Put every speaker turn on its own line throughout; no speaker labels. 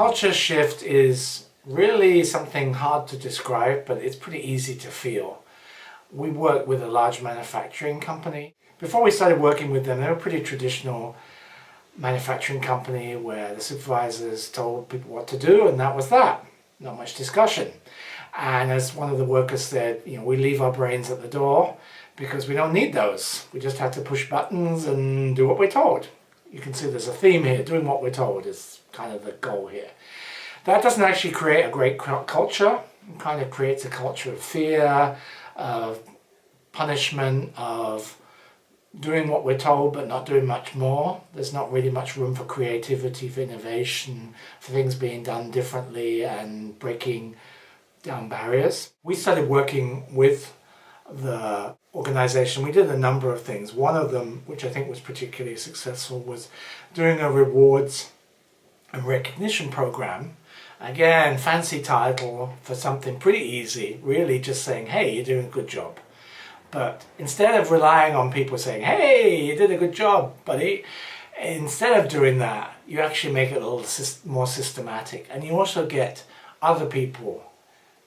Culture shift is really something hard to describe, but it's pretty easy to feel. We work with a large manufacturing company. Before we started working with them, they were a pretty traditional manufacturing company where the supervisors told people what to do, and that was that. Not much discussion. And as one of the workers said, we leave our brains at the door because we don't need those. We just have to push buttons and do what we're told. You can see there's a theme here. Doing what we're told is kind of the goal here. That doesn't actually create a great culture. It kind of creates a culture of fear, of punishment, of doing what we're told but not doing much more. There's not really much room for creativity, for innovation, for things being done differently and breaking down barriers. We started working with the organization. We did a number of things. One of them, which I think was particularly successful, was doing a rewards and recognition program. Again, fancy title for something pretty easy, really just saying, hey, you're doing a good job. But instead of relying on people saying, hey, you did a good job, buddy, instead of doing that, you actually make it a little more systematic. And you also get other people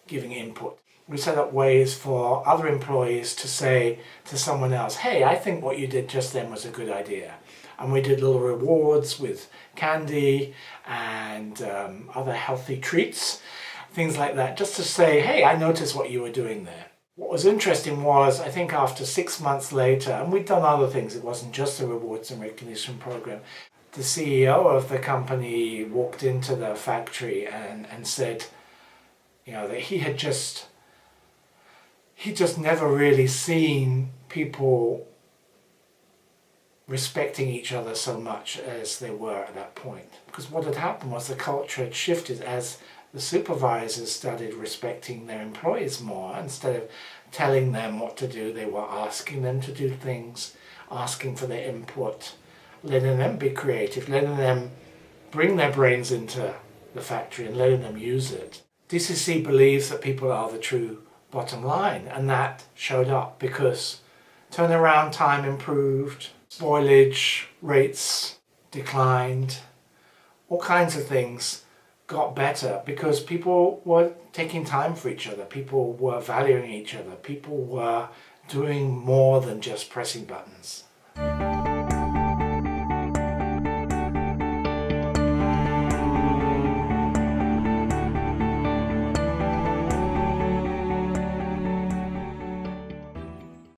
giving input. We set up ways for other employees to say to someone else, hey, I think what you did just then was a good idea. And we did little rewards with candy and other healthy treats, things like that, just to say, hey, I noticed what you were doing there. What was interesting was, I think after 6 months later, and we'd done other things, it wasn't just a rewards and recognition program, the CEO of the company walked into the factory and said, that he'd just never really seen people respecting each other so much as they were at that point. Because what had happened was the culture had shifted as the supervisors started respecting their employees more. Instead of telling them what to do, they were asking them to do things, asking for their input, letting them be creative, letting them bring their brains into the factory and letting them use it. DCC believes that people are the true bottom line, and that showed up because turnaround time improved, spoilage rates declined, all kinds of things got better because people were taking time for each other, people were valuing each other, people were doing more than just pressing buttons.